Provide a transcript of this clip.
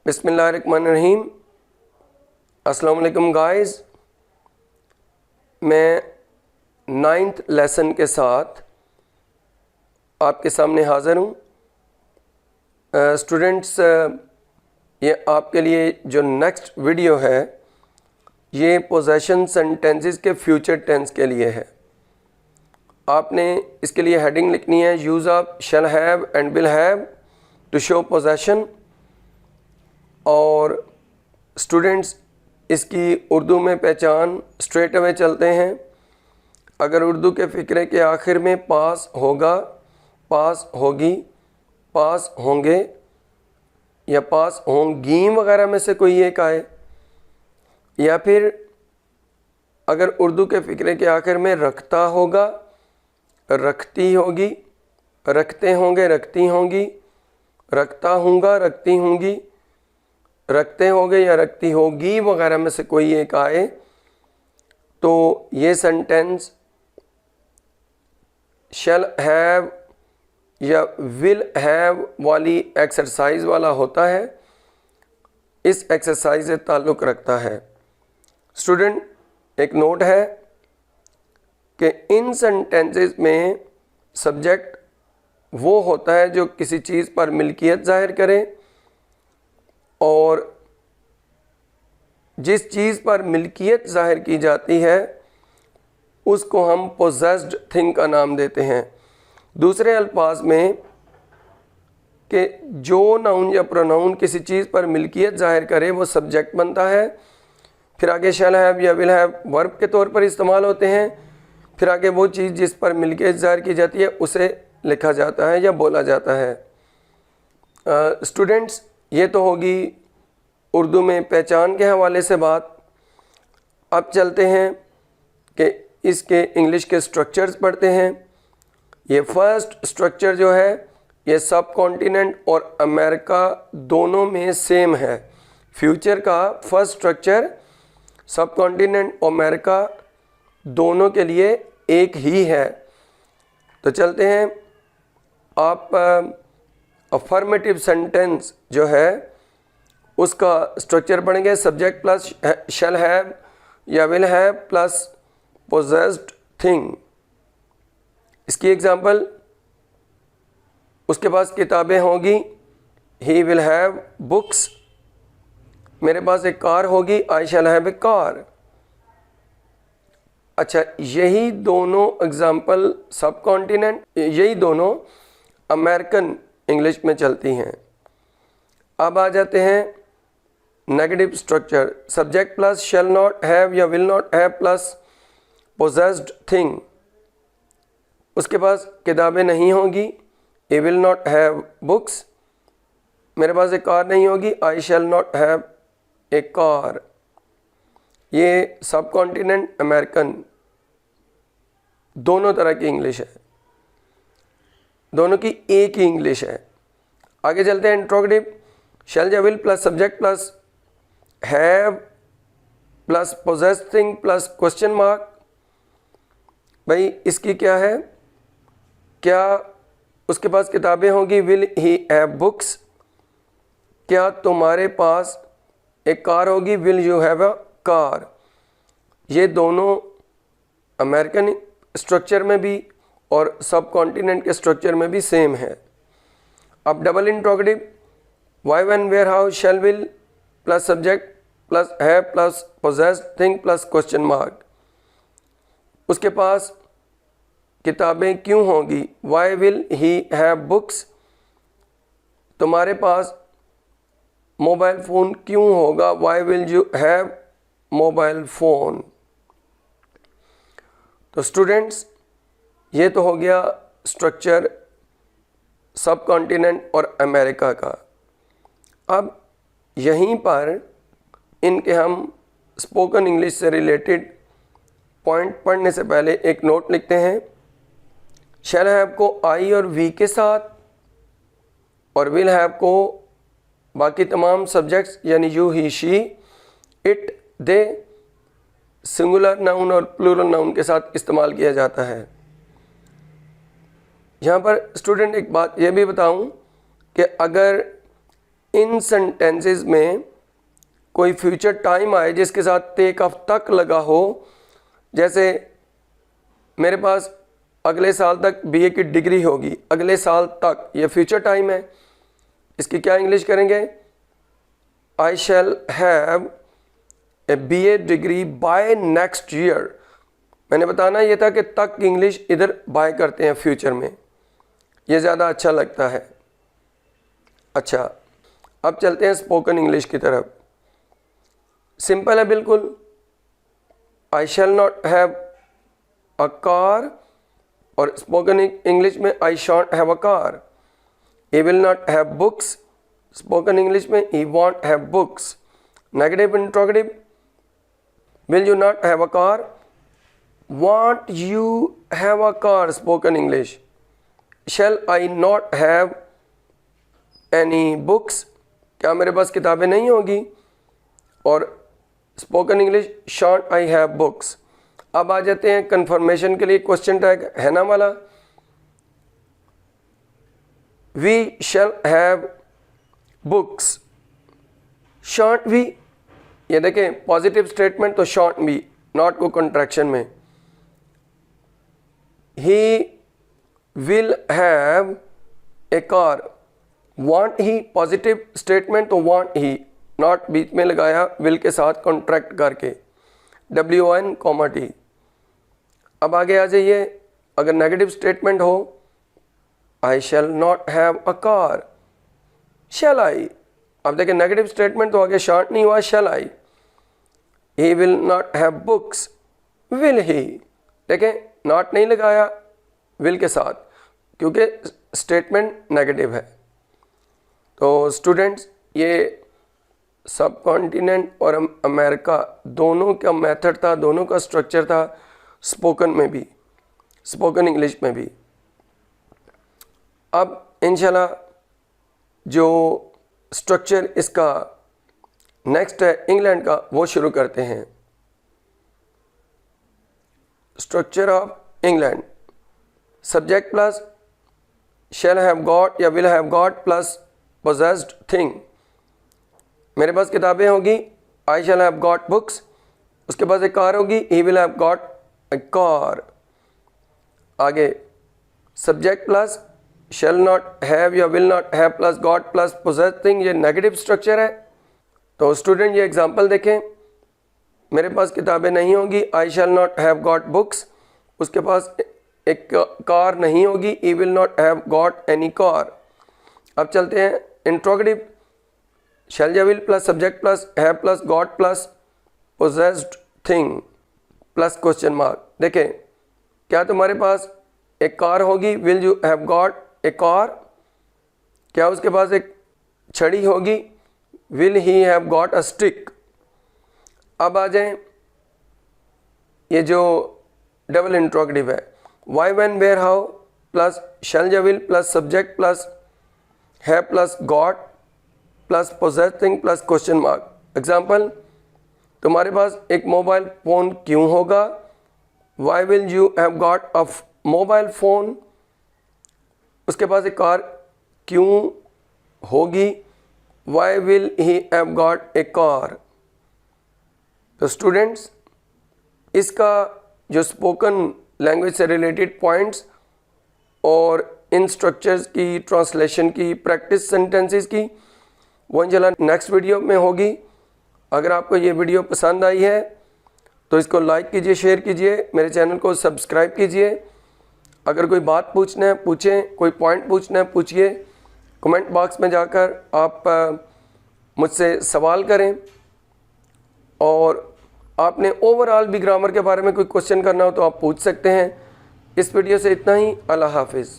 बिस्मिल्लाहिर्रहमानिर्रहीम। अस्सलाम वालेकुम गाइस। मैं 9th लेसन के साथ आपके सामने हाज़िर हूँ। स्टूडेंट्स, ये आपके लिए जो नेक्स्ट वीडियो है ये पोजेशन सेंटेंसेस के फ्यूचर टेंस के लिए है। आपने इसके लिए हेडिंग लिखनी है, use of shall have and will have to show possession. और स्टूडेंट्स, इसकी उर्दू में पहचान स्ट्रेट अवे चलते हैं। अगर उर्दू के फ़िक्रे के आखिर में पास होगा, पास होगी, पास होंगे या पास होंगी वगैरह में से कोई एक आए, या फिर अगर उर्दू के फ़िक्रे के आखिर में रखता होगा, रखती होगी, रखते होंगे, रखती होंगी, रखता हूँगा, रखती होंगी, रखते होंगे या रखती होगी वगैरह में से कोई एक आए, तो ये सेंटेंस शैल हैव या विल हैव वाली एक्सरसाइज वाला होता है। इस एक्सरसाइज से ताल्लुक़ रखता है। स्टूडेंट, एक नोट है कि इन सेंटेंसेस में सब्जेक्ट वो होता है जो किसी चीज़ पर मिल्कियत ज़ाहिर करे, और जिस चीज़ पर मिल्कियत ज़ाहिर की जाती है उसको हम पोजेस्ड थिंग का नाम देते हैं। दूसरे अल्फाज में कि जो नाउन या प्रोनाउन किसी चीज़ पर मिल्कियत ज़ाहिर करे वो सब्जेक्ट बनता है। फिर आगे शैल हैव या विल हैव वर्ब के तौर पर इस्तेमाल होते हैं। फिर आगे वो चीज़ जिस पर मिल्कियत ज़ाहिर की जाती है उसे लिखा जाता है या बोला जाता है। स्टूडेंट्स, ये तो होगी उर्दू में पहचान के हवाले से बात। अब चलते हैं कि इसके इंग्लिश के स्ट्रक्चर्स पढ़ते हैं। ये फर्स्ट स्ट्रक्चर जो है ये सब कॉन्टिनेंट और अमेरिका दोनों में सेम है। फ्यूचर का फर्स्ट स्ट्रक्चर सब कॉन्टिनेंट और अमेरिका दोनों के लिए एक ही है। तो चलते हैं। आप अफर्मेटिव सेंटेंस जो है उसका स्ट्रक्चर पढ़ेंगे। सब्जेक्ट प्लस शैल हैव या will have plus possessed thing. इसकी एग्जांपल, उसके पास किताबें होगी, ही विल हैव बुक्स। मेरे पास एक कार होगी, I shall have a car. अच्छा, यही दोनों एग्जांपल सब कॉन्टिनेंट, यही दोनों अमेरिकन इंग्लिश में चलती हैं। अब आ जाते हैं negative structure. Subject plus shall not have या will not have plus possessed thing. उसके पास किताबें नहीं होगी, he will not have books. मेरे पास एक कार नहीं होगी, I shall not have a car. ये सब कॉन्टिनेंट अमेरिकन दोनों तरह की इंग्लिश है, दोनों की एक ही इंग्लिश है। आगे चलते हैं। इंट्रोगेटिव, शैल या will plus subject plus have plus possessed thing plus question mark. भाई इसकी क्या है? क्या उसके पास किताबें होंगी, विल ही हैव बुक्स। क्या तुम्हारे पास एक कार होगी, will you have a car. ये दोनों अमेरिकन स्ट्रक्चर में भी और सब कॉन्टिनेंट के स्ट्रक्चर में भी सेम है। अब double interrogative, why when where how shall will plus subject plus have plus possessed thing plus question mark. उसके पास किताबें क्यों होंगी, why will he have books. तुम्हारे पास मोबाइल फ़ोन क्यों होगा, why will you have mobile phone. तो स्टूडेंट्स, ये तो हो गया स्ट्रक्चर सब कॉन्टिनेंट और अमेरिका का। अब यहीं पर इनके हम स्पोकन इंग्लिश से रिलेटेड पॉइंट पढ़ने से पहले एक नोट लिखते हैं। शैल हैव को आई और वी के साथ और विल हैव को बाकी तमाम सब्जेक्ट्स यानी you, he, she, it, they, singular noun और प्लूरल नाउन के साथ इस्तेमाल किया जाता है। यहाँ पर स्टूडेंट एक बात यह भी बताऊँ कि अगर इन सेंटेंसेस में कोई फ्यूचर टाइम आए जिसके साथ टेक ऑफ तक लगा हो, जैसे मेरे पास अगले साल तक बीए की डिग्री होगी, अगले साल तक, ये फ्यूचर टाइम है। इसकी क्या इंग्लिश करेंगे? I shall have a BA degree by next year. मैंने बताना ये था कि तक की इंग्लिश इधर बाय करते हैं फ्यूचर में, ये ज़्यादा अच्छा लगता है। अच्छा, अब चलते हैं स्पोकन इंग्लिश की तरफ। सिंपल है बिल्कुल। I shall not have a car, और स्पोकन इंग्लिश में I shan't have a car. He will not have books, spoken English में he won't have books. Negative interrogative, will you not have a car, won't you have a car, spoken English. Shall I not have any books, क्या मेरे पास किताबें नहीं होगी, और spoken English shan't I have books. अब आ जाते हैं कंफर्मेशन के लिए क्वेश्चन टैग है ना वाला। We shall have books, shan't we, ये देखें पॉजिटिव स्टेटमेंट तो शॉन्ट वी, नॉट को कंट्रैक्शन में। He will have a car, won't he positive statement तो वांट ही, नॉट बीच में लगाया विल के साथ कॉन्ट्रैक्ट करके, WON, अब आगे आ जाइए। अगर नेगेटिव स्टेटमेंट हो, I shall not have a car, shall I. अब देखिए नेगेटिव स्टेटमेंट तो आगे शॉर्ट नहीं हुआ, shall I. He will not have books, will he, देखें नॉट नहीं लगाया विल के साथ क्योंकि स्टेटमेंट नेगेटिव है। तो स्टूडेंट्स, ये सब कॉन्टिनेंट और अमेरिका दोनों का मेथड था, दोनों का स्ट्रक्चर था, स्पोकन में भी, स्पोकन इंग्लिश में भी। अब इंशाल्लाह जो स्ट्रक्चर इसका नेक्स्ट है इंग्लैंड का, वो शुरू करते हैं। Structure of England, subject plus shall have got या will have got plus possessed thing. मेरे पास किताबें होगी, I shall have got books, उसके पास एक कार होगी, he will have got a car. आगे subject plus shall not have या will not have plus got plus possessed thing, ये नेगेटिव स्ट्रक्चर है। तो स्टूडेंट ये एग्जांपल देखें, मेरे पास किताबें नहीं होगी, I shall not have got books, उसके पास एक कार नहीं होगी, he will not have got any car. अब चलते हैं इंट्रोगेटिव, शैल या will plus subject plus have plus got plus possessed thing plus question mark. देखें, क्या तुम्हारे पास एक कार होगी, will you have got a car, क्या उसके पास एक छड़ी होगी, will he have got a stick. अब आ जाएं, ये जो डबल इंट्रोगेटिव है, why when where how plus shall या will plus subject plus have plus got plus possessed thing plus question mark. Example, तुम्हारे पास एक मोबाइल फ़ोन क्यों होगा, why will you have got a mobile phone, उसके पास एक कार क्यों होगी, why will he have got a car. तो स्टूडेंट्स, इसका जो स्पोकन लैंग्वेज से रिलेटेड पॉइंट्स और इन स्ट्रक्चर्स की ट्रांसलेशन की प्रैक्टिस सेंटेंसेस की, वो इंशाल्लाह नेक्स्ट वीडियो में होगी। अगर आपको ये वीडियो पसंद आई है तो इसको लाइक कीजिए, शेयर कीजिए, मेरे चैनल को सब्सक्राइब कीजिए। अगर कोई बात पूछना है पूछें, कोई पॉइंट पूछना है पूछिए, कमेंट बॉक्स में जाकर आप मुझसे सवाल करें। और आपने ओवरऑल भी ग्रामर के बारे में कोई क्वेश्चन करना हो तो आप पूछ सकते हैं। इस वीडियो से इतना ही। अल्लाह हाफिज़।